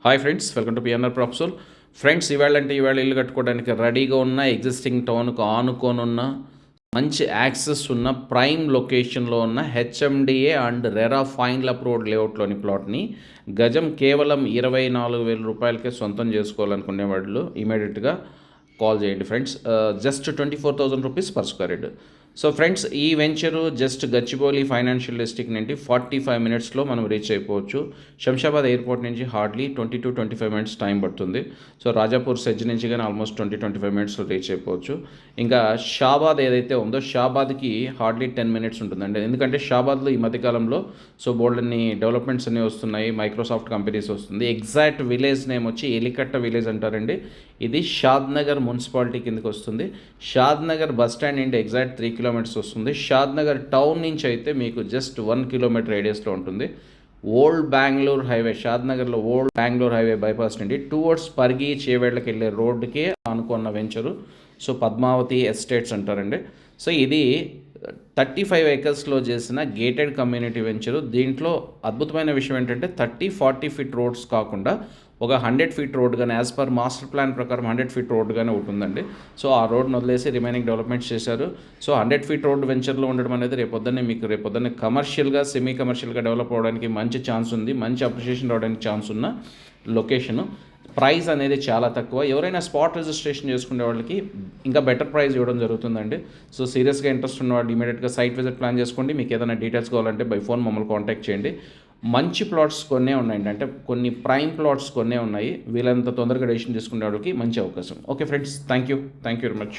Hi friends, welcome to PNR Propsol. Friends, ఇవాళ ఇల్లు కట్టుకోవడానికి రెడీగా ఉన్న ఎగ్జిస్టింగ్ టౌన్కు ఆనుకోనున్న మంచి యాక్సెస్ ఉన్న ప్రైమ్ లొకేషన్లో ఉన్న HMDA and RERA fine approved లేఅవుట్లోని ప్లాట్ని గజం కేవలం 24,000 రూపాయలకే సొంతం చేసుకోవాలనుకునే వాళ్ళు ఇమీడియట్గా కాల్ చేయండి friends. Just 24,000 rupees per square yard. So friends, ఈ venture just Gachibowli financial district నుండి 45 మినిట్స్లో మనం రీచ్ అయిపోవచ్చు. శంషాబాద్ ఎయిర్పోర్ట్ నుంచి హార్డ్లీ 20-25 మినిట్స్ టైం పడుతుంది. సో రాజాపూర్ సెజ్ నుంచి కానీ ఆల్మోస్ట్ 20-25 మినిట్స్లో రీచ్ అయిపోవచ్చు. ఇంకా షాబాద్ ఏదైతే ఉందో షాబాద్కి హార్డ్లీ 10 మినిట్స్ ఉంటుందండి. ఎందుకంటే షాబాద్లో ఈ మధ్యకాలంలో సో బోల్డన్ని డెవలప్మెంట్స్ అన్నీ వస్తున్నాయి. మైక్రోసాఫ్ట్ కంపెనీస్ వస్తుంది. ఎగ్జాక్ట్ విలేజ్ నేమ్ వచ్చి ఎలికట్ట విలేజ్ అంటారండి. ఇది షాద్నగర్ మున్సిపాలిటీ కిందకి వస్తుంది. షాద్నగర్ బస్ స్టాండ్ నుండి ఎగ్జాక్ట్ 3 కిలోమీటర్స్ వస్తుంది. షాద్నగర్ టౌన్ నుంచి అయితే మీకు జస్ట్ 1 కిలోమీటర్ రేడియస్లో ఉంటుంది. ఓల్డ్ బెంగళూరు హైవే, షాద్నగర్లో ఓల్డ్ బెంగళూరు హైవే బైపాస్ నుండి టువర్డ్స్ పర్గి చేవేళ్ళకి వెళ్ళే రోడ్డుకి అనుకున్న వెంచరు. సో పద్మావతి ఎస్టేట్స్ అంటారండి. సో ఇది 35 ఏకర్స్లో చేసిన గేటెడ్ కమ్యూనిటీ వెంచరు. దీంట్లో అద్భుతమైన విషయం ఏంటంటే 30-40 ఫీట్ రోడ్స్ కాకుండా ఒక 100 ఫీట్ రోడ్ కానీ యాజ్ పర్ మాస్టర్ ప్లాన్ ప్రకారం 100 ఫీట్ రోడ్ కానీ ఒకటి ఉందండి. సో ఆ రోడ్ను వదిలేసి రిమైనింగ్ డెవలప్మెంట్స్ చేశారు. సో 100 ఫీట్ రోడ్ వెంచర్లో ఉండడం అనేది రేపొద్దున్నే కమర్షియల్గా సెమీ కమర్షియల్గా డెవలప్ అవ్వడానికి మంచి ఛాన్స్ ఉంది. మంచి అప్రిషియేషన్ రావడానికి ఛాన్స్ ఉన్న లొకేషను. ప్రైస్ అనేది చాలా తక్కువ. ఎవరైనా స్పాట్ రిజిస్ట్రేషన్ చేసుకునే వాళ్ళకి ఇంకా బెటర్ ప్రైస్ ఇవ్వడం జరుగుతుందండి. సో సీరియస్గా ఇంట్రెస్ట్ ఉన్న వాళ్ళు ఇమీడియట్గా సైట్ విజిట్ ప్లాన్ చేసుకోండి. మీకు ఏదైనా డీటెయిల్స్ కావాలంటే బై ఫోన్ మమ్మల్ని కాంటాక్ట్ చేయండి. మంచి ప్లాట్స్ కొన్నే ఉన్నాయండి, అంటే కొన్ని ప్రైమ్ ప్లాట్స్ కొన్నే ఉన్నాయి. వీళ్ళంత తొందరగా డెసిషన్ తీసుకునే వాళ్ళకి మంచి అవకాశం. Okay friends, thank you very much.